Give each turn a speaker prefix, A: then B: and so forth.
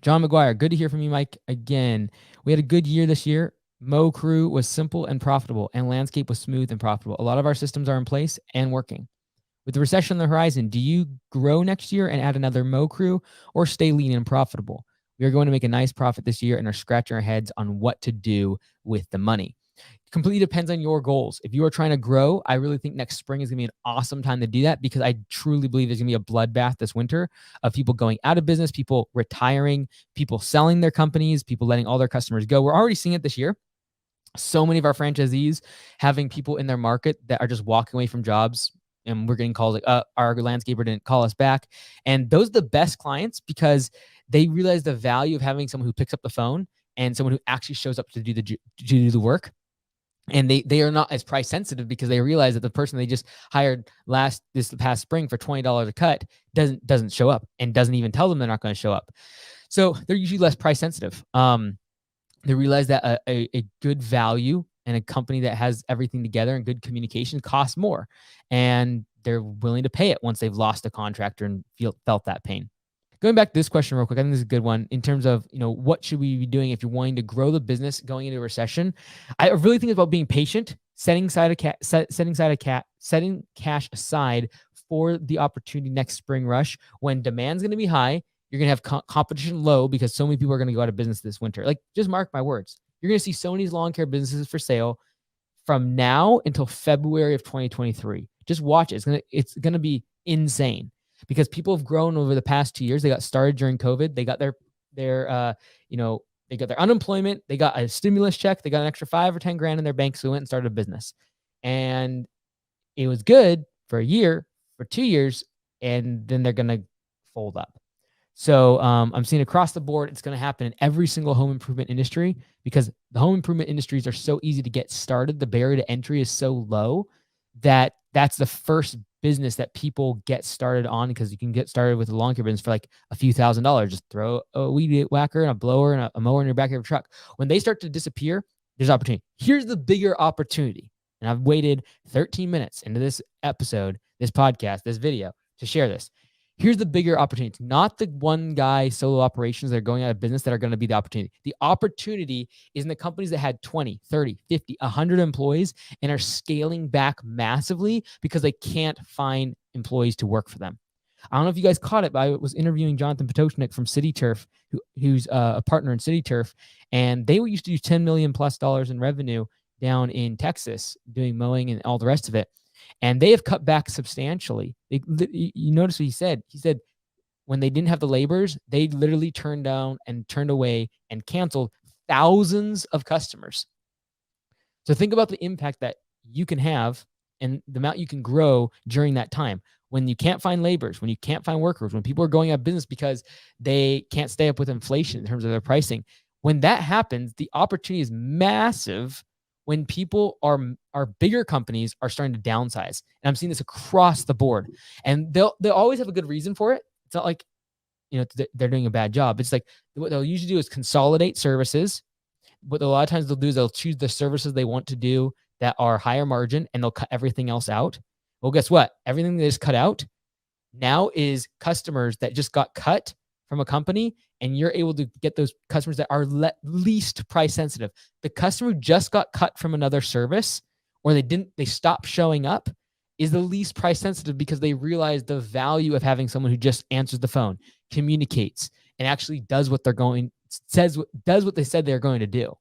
A: John McGuire, good to hear from you, Mike. Again, we had a good year this year. Mo Crew was simple and profitable, and Landscape was smooth and profitable. A lot of our systems are in place and working. With the recession on the horizon, do you grow next year and add another Mo Crew, or stay lean and profitable? We are going to make a nice profit this year and are scratching our heads on what to do with the money. Completely depends on your goals. If you are trying to grow, I really think next spring is going to be an awesome time to do that, because I truly believe there's going to be a bloodbath this winter of people going out of business, people retiring, people selling their companies, people letting all their customers go. We're already seeing it this year. So many of our franchisees having people in their market that are just walking away from jobs, and we're getting calls like, our landscaper didn't call us back. And those are the best clients, because they realize the value of having someone who picks up the phone and someone who actually shows up to do the work. And they are not as price sensitive, because they realize that the person they just hired this past spring for $20 a cut doesn't show up, and doesn't even tell them they're not going to show up. So they're usually less price sensitive. They realize that a good value and a company that has everything together and good communication costs more, and they're willing to pay it once they've lost a contractor and felt that pain. Going back to this question real quick, I think this is a good one in terms of, what should we be doing if you're wanting to grow the business going into a recession? I really think it's about being patient, setting cash aside for the opportunity next spring rush, when demand's going to be high. You're going to have competition low, because so many people are going to go out of business this winter. Like, just mark my words. You're going to see so many lawn care businesses for sale from now until February of 2023. Just watch it. It's going to be insane, because people have grown over the past 2 years. They got started during COVID. They got their they got their unemployment. They got a stimulus check. They got an extra 5 or 10 grand in their bank. So they went and started a business, and it was good for a year, for 2 years, and then they're going to fold up. So I'm seeing across the board, it's going to happen in every single home improvement industry, because the home improvement industries are so easy to get started. The barrier to entry is so low that that's the first business that people get started on, because you can get started with a lawn care business for like a few $1,000s. Just throw a weed whacker and a blower and a mower in your back of your truck. When they start to disappear, there's opportunity. Here's the bigger opportunity. And I've waited 13 minutes into this episode, this podcast, this video to share this. Here's the bigger opportunity. It's not the one guy solo operations that are going out of business that are going to be the opportunity. The opportunity is in the companies that had 20, 30, 50, 100 employees and are scaling back massively because they can't find employees to work for them. I don't know if you guys caught it, but I was interviewing Jonathan Potocznik from CityTurf, who's a partner in CityTurf, and they used to do $10 million plus in revenue down in Texas doing mowing and all the rest of it. And they have cut back substantially. You notice what he said? He said when they didn't have the laborers, they literally turned down and turned away and canceled thousands of customers. So think about the impact that you can have and the amount you can grow during that time. When you can't find laborers, when you can't find workers, when people are going out of business because they can't stay up with inflation in terms of their pricing. When that happens, the opportunity is massive. When people are bigger companies are starting to downsize, and I'm seeing this across the board, and they'll always have a good reason for it. It's not like, they're doing a bad job. It's like what they'll usually do is consolidate services. What a lot of times they'll do is they'll choose the services they want to do that are higher margin, and they'll cut everything else out. Well, guess what? Everything they just cut out now is customers that just got cut from a company, and you're able to get those customers that are least price sensitive. The customer who just got cut from another service, or they stopped showing up, is the least price sensitive, because they realize the value of having someone who just answers the phone, communicates, and actually does what they said they're going to do.